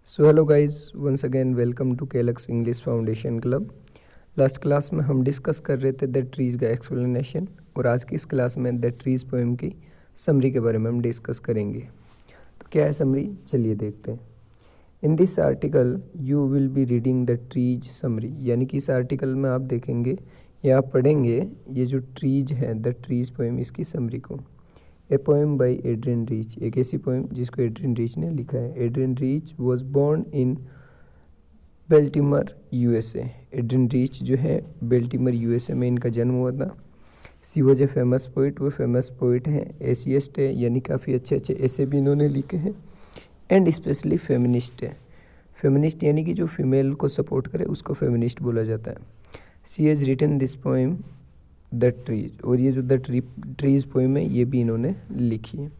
So hello guys, once again welcome to Kelax English foundation club. Last class में हम discuss कर रहे थे द ट्रीज़ का एक्सप्लेनेशन, और आज की इस क्लास में द ट्रीज़ पोएम की समरी के बारे में हम डिस्कस करेंगे। तो क्या है समरी, चलिए देखते हैं। In this article you will be reading the trees summary, यानी कि इस आर्टिकल में आप देखेंगे या आप पढ़ेंगे ये जो ट्रीज है द ट्रीज पोएम, इसकी समरी को। A poem by Adrienne Rich, एक ऐसी पोएम जिसको एड्रियन रीच ने लिखा है। Adrienne Rich was born in Baltimore USA. Adrienne Rich जो है बेल्टिमर यूएसए में इनका जन्म हुआ था। She was a famous poet, वो फेमस पोइट हैं। एसियस्ट है, यानी काफ़ी अच्छे अच्छे ऐसे भी इन्होंने लिखे हैं। एंड स्पेशली फेमिनिस्ट है। फेमिनिस्ट यानी कि जो फीमेल को सपोर्ट करे उसको फेमिनिस्ट बोला जाता है। She has written this poem the trees, और ये जो द ट्रीज पोएम है ये भी इन्होंने लिखी है।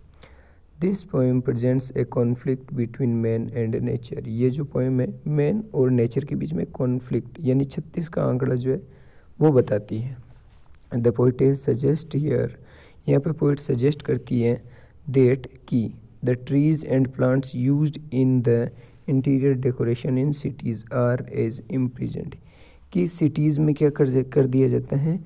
This poem presents A conflict between man and nature. ये जो पोएम है मैन और नेचर के बीच में कॉन्फ्लिक्ट यानी 36 का आंकड़ा जो है वो बताती है। द पोइटेस सजेस्ट हियर, यहाँ पे पोइट सजेस्ट करती है दैट की the trees and plants used in the interior decoration in cities are as imprisoned, कि सिटीज़ में क्या कर दिया जाता है,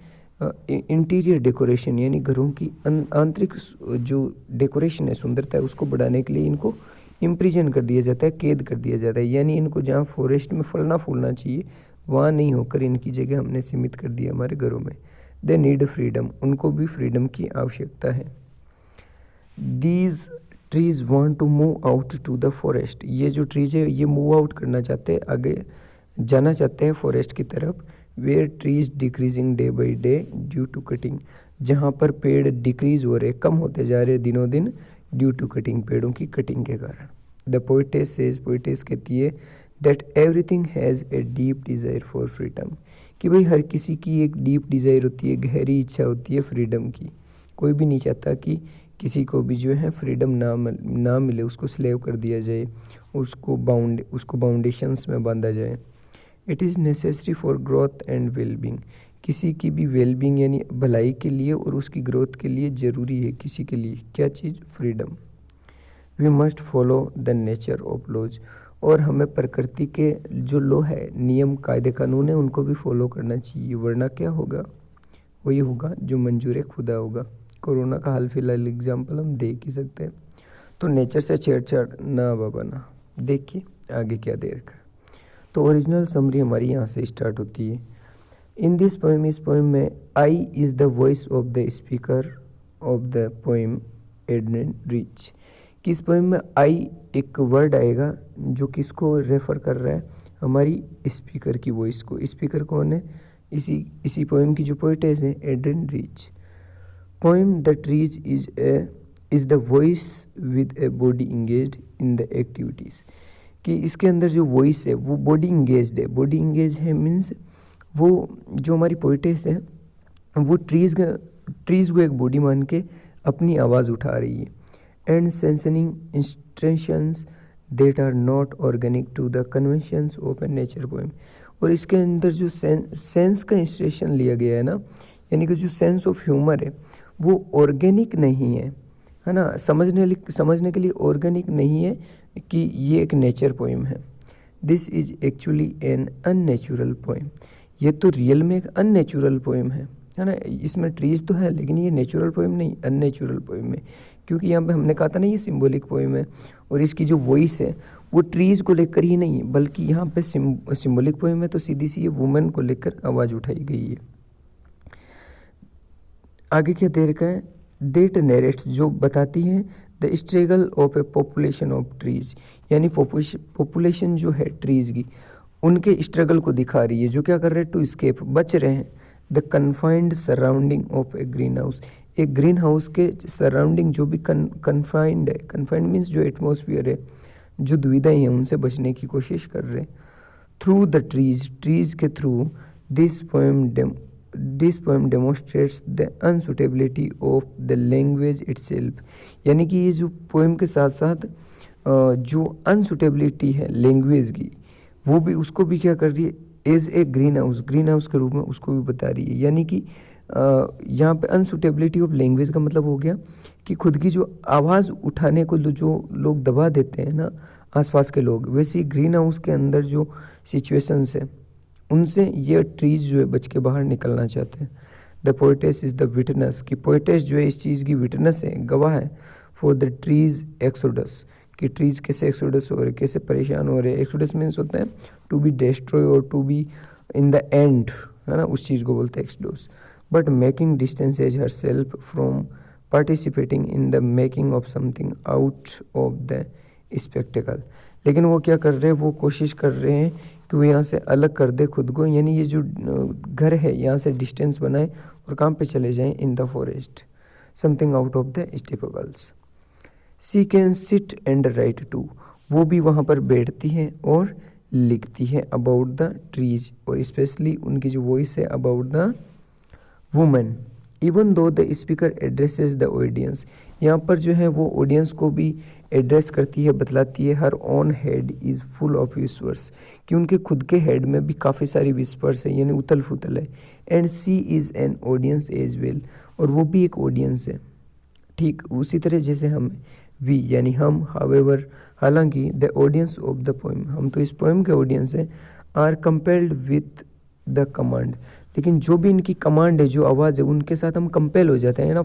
इंटीरियर डेकोरेशन यानी घरों की आंतरिक जो डेकोरेशन है, सुंदरता है, उसको बढ़ाने के लिए इनको इम्प्रिजन कर दिया जाता है, कैद कर दिया जाता है। यानी इनको जहाँ फॉरेस्ट में फलना फूलना चाहिए वहाँ नहीं होकर इनकी जगह हमने सीमित कर दिया हमारे घरों में। दे नीड फ्रीडम, उनको भी फ्रीडम की आवश्यकता है। These trees want to move out to the forest, ये जो ट्रीज है ये मूव आउट करना चाहते हैं, आगे जाना चाहते हैं फॉरेस्ट की तरफ। Where trees decreasing day by day due to cutting, जहाँ पर पेड़ डिक्रीज हो रहे, कम होते जा रहे दिनों दिन, ड्यू टू कटिंग, पेड़ों की कटिंग के कारण। द पोइटेस सेज, पोइटेस कहती है that everything has a deep desire for freedom, कि भाई हर किसी की एक डीप डिज़ायर होती है, गहरी इच्छा होती है फ्रीडम की। कोई भी नहीं चाहता कि किसी को भी जो है फ्रीडम ना मिले, उसको स्लेव कर दिया जाए, उसको बाउंडेशंस में बांधा जाए। It is necessary for growth and wellbeing, किसी की भी वेलबींग यानी भलाई के लिए और उसकी ग्रोथ के लिए ज़रूरी है किसी के लिए क्या चीज़, freedom. We must follow the nature of laws, और हमें प्रकृति के जो लॉ है, नियम कायदे कानून है, उनको भी फॉलो करना चाहिए, वरना क्या होगा, वही होगा जो मंजूर खुदा होगा। कोरोना का हाल फिलहाल एग्जाम्पल हम देख ही सकते हैं। तो नेचर से छेड़छाड़ ना बाबा ना। देखिए आगे क्या दे रखा है। तो ओरिजिनल समरी हमारी यहाँ से स्टार्ट होती है। इन दिस पोएम, इस पोएम में I is the voice of the speaker of the poem Adrienne Rich, कि इस पोएम में आई एक वर्ड आएगा जो किसको रेफर कर रहा है, हमारी स्पीकर की वॉइस को। स्पीकर कौन है, इसी पोएम की जो पोइटेस है Adrienne Rich. Poem the trees is the voice with a body engaged in the activities, कि इसके अंदर जो वॉइस है वो बॉडी इंगेज्ड है। बॉडी इंगेज है मीन्स वो जो हमारी पोइटेस है वो ट्रीज़ को एक बॉडी मान के अपनी आवाज़ उठा रही है। And sensing instructions that are not organic to the conventions of a nature poem, और इसके अंदर जो सेंस का इंस्ट्रेशन लिया गया है ना, यानी कि जो सेंस ऑफ ह्यूमर है वो ऑर्गेनिक नहीं है ना, समझने के लिए ऑर्गेनिक नहीं है कि ये एक नेचर पोएम है। This is actually an unnatural poem, ये तो रियल में एक अननेचुरल पोएम है ना। इसमें ट्रीज तो है लेकिन ये नेचुरल पोएम नहीं, अननेचुरल पोएम है, क्योंकि यहाँ पे हमने कहा था ना ये सिंबॉलिक पोएम है, और इसकी जो वॉइस है वो ट्रीज को लेकर ही नहीं है, बल्कि यहाँ पे सिंबॉलिक पोएम है, तो सीधी सी ये वुमेन को लेकर आवाज़ उठाई गई है। आगे क्या दे रखा है, डेट नरेट्स, जो बताती है the struggle of A population of trees, यानी पॉपुलेशन जो है ट्रीज की उनके स्ट्रगल को दिखा रही है, जो क्या कर रहे हैं, टू स्केप, बच रहे हैं, the confined surrounding of A green house, एक ग्रीन हाउस के सराउंडिंग जो भी कन्फाइंड है, कन्फाइंड मीन्स जो एटमोसफियर है, जो दुविधाएं हैं उनसे बचने की कोशिश कर रहे हैं। थ्रू द ट्रीज के through this poem demonstrates the unsuitability of the language itself, यानी कि ये जो पोएम के साथ साथ जो अनसुटेबिलिटी है लैंग्वेज की, वो भी उसको भी क्या कर रही है, एज ए ग्रीन हाउस के रूप में उसको भी बता रही है। यानी कि यहाँ पे अनसुटेबिलिटी ऑफ लैंग्वेज का मतलब हो गया कि खुद की जो आवाज़ उठाने को जो लोग दबा देते हैं ना, आसपास के लोग, वैसे ही ग्रीन हाउस के अंदर जो सिचुएशंस है उनसे ये ट्रीज जो है बच के बाहर निकलना चाहते हैं। The poetess is the witness, कि पोइटेस जो है इस चीज़ की विटनेस है, गवाह है, फॉर द ट्रीज एक्सोडस, कि ट्रीज कैसे एक्सोडस हो रहे, कैसे परेशान हो रहे। एक्सोडस मीन्स होता है टू बी डिस्ट्रॉय और to be in the end, है ना, उस चीज़ को बोलते हैं exodus. But making distances herself from participating in the making of something out of the spectacle. लेकिन वो क्या कर रहे हैं, वो कोशिश कर रहे हैं कि वो यहाँ से अलग कर दे खुद को, यानी ये जो घर है यहाँ से डिस्टेंस बनाए और कहाँ पे चले जाएं, in the forest, something out of the staples. She can sit and write to, वो भी वहाँ पर बैठती है और लिखती है अबाउट द ट्रीज, और स्पेशली उनकी जो वॉइस है about the women. Even though the speaker addresses the audience, यहाँ पर जो है वो ऑडियंस को भी एड्रेस करती है, बतलाती है। Her own head is full of whispers, कि उनके खुद के हेड में भी काफ़ी सारी विस्पर्स है, यानी उथल फुथल है। And she is an audience as well, और वो भी एक ऑडियंस है, ठीक उसी तरह जैसे हम वी यानी हम। हावेवर, हालांकि the audience of the poem, हम तो इस पोएम के ऑडियंस हैं। Are compelled with the command, लेकिन जो भी इनकी कमांड है, जो आवाज़ है, उनके साथ हम कंपेल हो जाते हैं ना,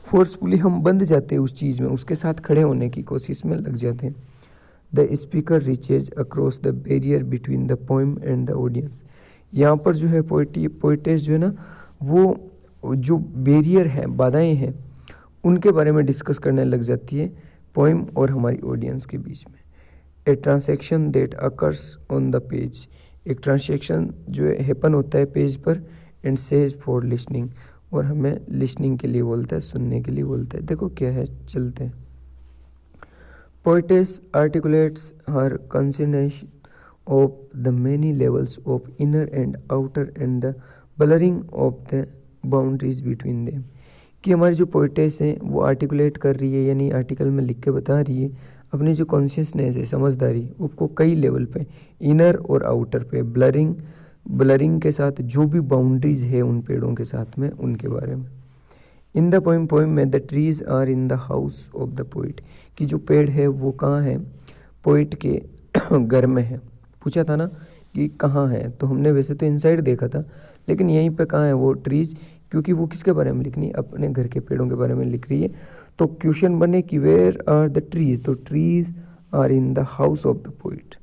फोर्सफुली हम बंध जाते हैं उस चीज़ में, उसके साथ खड़े होने की कोशिश में लग जाते हैं। The speaker reaches across the barrier between the poem and the audience, यहाँ पर जो है पोइटेस जो है ना, वो जो बैरियर है, बाधाएं हैं, उनके बारे में डिस्कस करने लग जाती है पोएम और हमारी ऑडियंस के बीच में। A transaction that occurs on the page, एक ट्रांसैक्शन जो है हैपन होता है पेज पर। एंड सेज फॉर लिसनिंग, और हमें लिसनिंग के लिए बोलता है, सुनने के लिए बोलता है। देखो क्या है, चलते हैं। Poetess articulates her consideration of the many levels of inner and outer and the blurring of the boundaries between them, कि हमारी जो पोइटेस है वो आर्टिकुलेट कर रही है, यानी आर्टिकल में लिख के बता रही है अपनी जो कॉन्शियसनेस है, समझदारी, उसको कई लेवल पे, इनर और आउटर पे, ब्लरिंग के साथ जो भी बाउंड्रीज है उन पेड़ों के साथ में, उनके बारे में। इन द पोएम में the trees are in the house of the poet, कि जो पेड़ है वो कहाँ है, पोइट के घर में है। पूछा था ना कि कहाँ है, तो हमने वैसे तो इनसाइड देखा था, लेकिन यहीं पे कहाँ है वो ट्रीज, क्योंकि वो किसके बारे में लिखनी है, अपने घर के पेड़ों के बारे में लिख रही है। तो क्वेश्चन बने कि वेयर आर द ट्रीज, तो trees are in the house of the poet.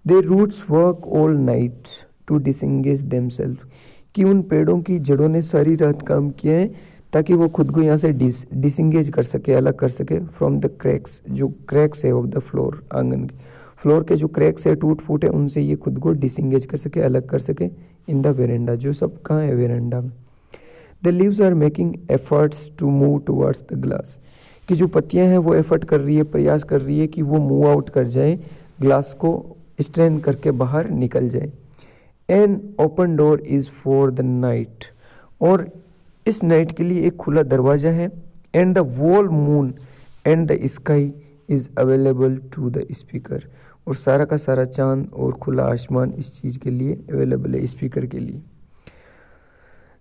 Their roots work all night to disengage themselves, कि उन पेड़ों की जड़ों ने सारी रात काम किया है ताकि वो खुद को यहाँ से डिसंगेज कर सके, अलग कर सके फ्रॉम द क्रैक्स, जो क्रैक्स है ऑफ द फ्लोर, आंगन के फ्लोर के जो क्रैक्स है, टूट फूट है, उनसे ये खुद को डिसंगेज कर सके, अलग कर सके। इन द वेरेंडा, जो सब कहाँ है, वेरेंडा में। The leaves are making efforts to move towards the glass, कि जो पत्तियां हैं वो एफर्ट कर रही है, प्रयास कर रही है कि वो मूव आउट कर जाए, ग्लास को स्ट्रेन करके बाहर निकल जाए। An open door is for the night, और इस नाइट के लिए एक खुला दरवाज़ा है। And the whole moon and the sky is available to the speaker, और सारा का सारा चांद और खुला आसमान इस चीज़ के लिए अवेलेबल है, स्पीकर के लिए।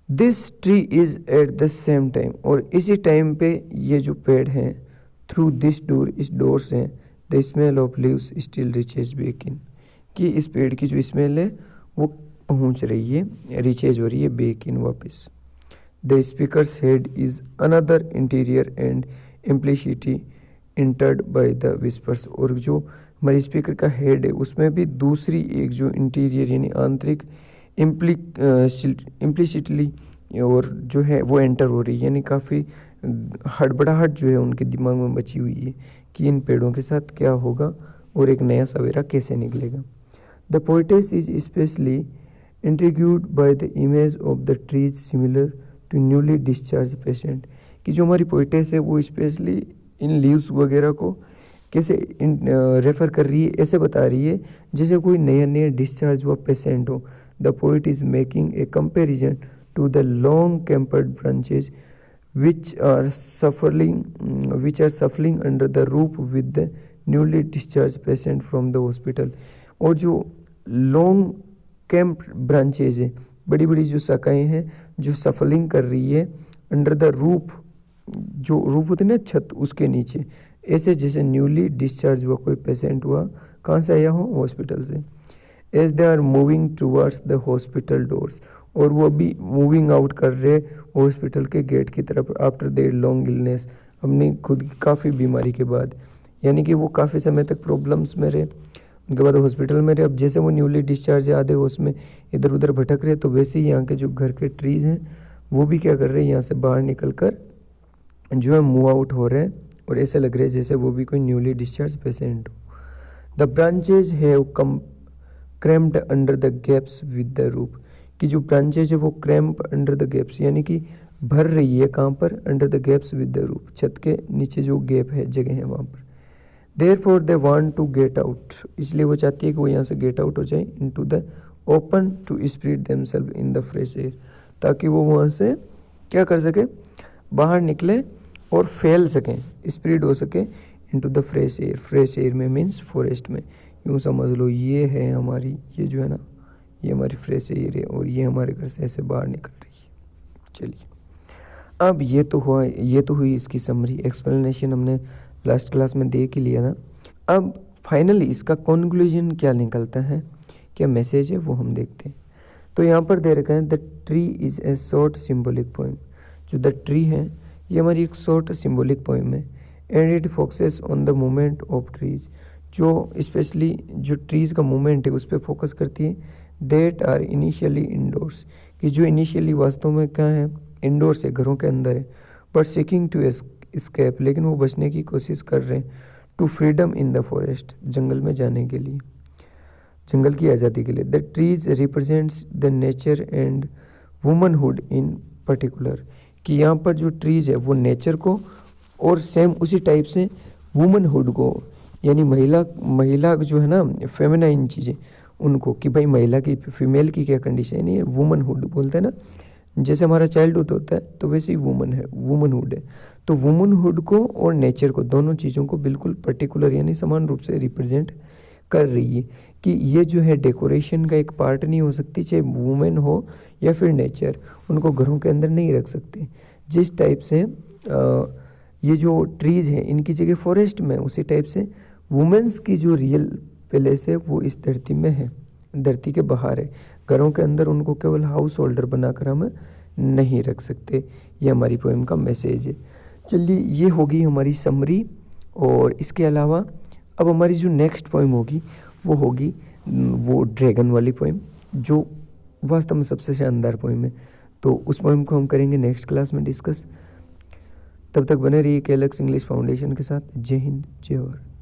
This tree is at the same time, और इसी टाइम पे ये जो पेड़ हैं, थ्रू दिस डोर, इस डोर से, the smell of leaves still reaches back in, कि इस पेड़ की जो स्मेल है वो पहुंच रही है, रिचेज हो रही है बैक इन, वापस। The speaker's head is another interior and implicitly entered by the whispers, और जो हमारे स्पीकर का हेड है उसमें भी दूसरी एक जो इंटीरियर यानी आंतरिक इम्प्लिसिटली और जो है वो एंटर हो रही है, यानी काफ़ी हड़बड़ाहट जो है उनके दिमाग में बची हुई है कि इन पेड़ों के साथ क्या होगा और एक नया सवेरा कैसे निकलेगा। The poetess is specially intrigued by the image of the trees similar to newly discharge patient, कि जो हमारी पोइटेस है वो स्पेशली इन लीव्स वगैरह को कैसे रेफ़र कर रही है, ऐसे बता रही है जैसे कोई नया डिस्चार्ज हुआ पेशेंट हो। The poet is making a comparison to the long cramped branches which are suffering under the roof with the newly discharged patient from the hospital, और जो लॉन्ग कैंप ब्रांचेज है, बड़ी बड़ी जो शाखाएं हैं जो सफलिंग कर रही है अंडर द रूफ, जो रूफ होते हैं ना छत, उसके नीचे ऐसे जैसे न्यूली डिस्चार्ज हुआ कोई पेशेंट हुआ, कहाँ से आया हो, हॉस्पिटल से। As they are moving towards the hospital doors, और वो अभी मूविंग आउट कर रहे हॉस्पिटल के गेट की तरफ। आफ्टर देयर लॉन्ग इलनेस, अपनी खुद की काफ़ी बीमारी के बाद, यानी कि वो काफ़ी समय तक प्रॉब्लम्स में रहे, उनके बाद हॉस्पिटल में रहे। अब जैसे वो न्यूली डिस्चार्ज आधे उसमें इधर उधर भटक रहे, तो वैसे ही यहाँ के जो घर के ट्रीज़ हैं वो भी क्या कर रहे हैं, यहाँ से बाहर निकल कर जो है मूव आउट हो रहे हैं, और ऐसे लग रहे हैं जैसे वो भी कोई न्यूली डिस्चार्ज पेशेंट हो। The branches have come cramped under the gaps with the roof, कि जो ब्रांचेज है वो क्रैम्प अंडर द गैप्स, यानी कि भर रही है कहाँ पर, under the gaps with the roof, छत के नीचे जो गैप है, जगह है वहाँ पर। Therefore they want to get out, इसलिए वो चाहती है कि वो यहाँ से गेट आउट हो जाए into the open to spread themselves in the fresh air, ताकि वो वहाँ से क्या कर सके, बाहर निकले और फैल सकें, स्प्रेड हो सके into the fresh air. Fresh air में मीन्स फॉरेस्ट में, यूँ समझ लो ये है हमारी, ये जो है ना, ये हमारी फ्रेश एयर है, और ये हमारे घर से ऐसे बाहर निकल रही है। चलिए, अब ये तो हुई इसकी समरी, एक्सप्लेनेशन हमने लास्ट क्लास में देख ही लिया ना। अब फाइनली इसका कंक्लूजन क्या निकलता है, क्या मैसेज है, वो हम देखते हैं। तो यहाँ पर दे रखा है the tree is a short symbolic poem. जो द ट्री है ये हमारी एक शॉर्ट सिम्बॉलिक पोइम है, and it focuses on the movement of trees, जो स्पेशली जो ट्रीज़ का मूवमेंट है उस पर फोकस करती है। देट आर इनिशियली इंडोर्स, कि जो इनिशियली वास्तव में क्या है, इंडोर्स है, घरों के अंदर है, बट सीकिंग टू एस्केप, लेकिन वो बचने की कोशिश कर रहे हैं, to freedom in the forest, जंगल में जाने के लिए, जंगल की आज़ादी के लिए। The trees represents the nature and womanhood in particular, कि यहाँ पर जो ट्रीज है वो नेचर को और सेम उसी टाइप से वुमनहुड को, यानी महिला जो है ना, फेमिनाइन चीज़ें उनको, कि भाई महिला की, फीमेल की क्या कंडीशन है, वुमनहुड बोलते हैं ना, जैसे हमारा चाइल्डहुड होता है तो वैसे ही वुमनहुड है। तो वुमनहुड को और नेचर को, दोनों चीज़ों को बिल्कुल पर्टिकुलर यानी समान रूप से रिप्रेजेंट कर रही है, कि ये जो है डेकोरेशन का एक पार्ट नहीं हो सकती, चाहे वुमेन हो या फिर नेचर, उनको घरों के अंदर नहीं रख सकते। जिस टाइप से ये जो ट्रीज हैं इनकी जगह फॉरेस्ट में, उसी टाइप से वुमेन्स की जो रियल प्लेस है वो इस धरती में है, धरती के बाहर है। घरों के अंदर उनको केवल हाउस होल्डर बनाकर हम नहीं रख सकते। ये हमारी पोएम का मैसेज है। चलिए, ये होगी हमारी समरी, और इसके अलावा अब हमारी जो नेक्स्ट पोएम होगी वो होगी वो ड्रैगन वाली पोएम, जो वास्तव में सबसे शानदार पोएम है। तो उस पोएम को हम करेंगे नेक्स्ट क्लास में डिस्कस। तब तक बने रहिए केएलएक्स इंग्लिश फाउंडेशन के साथ। जय हिंद, जय भारत।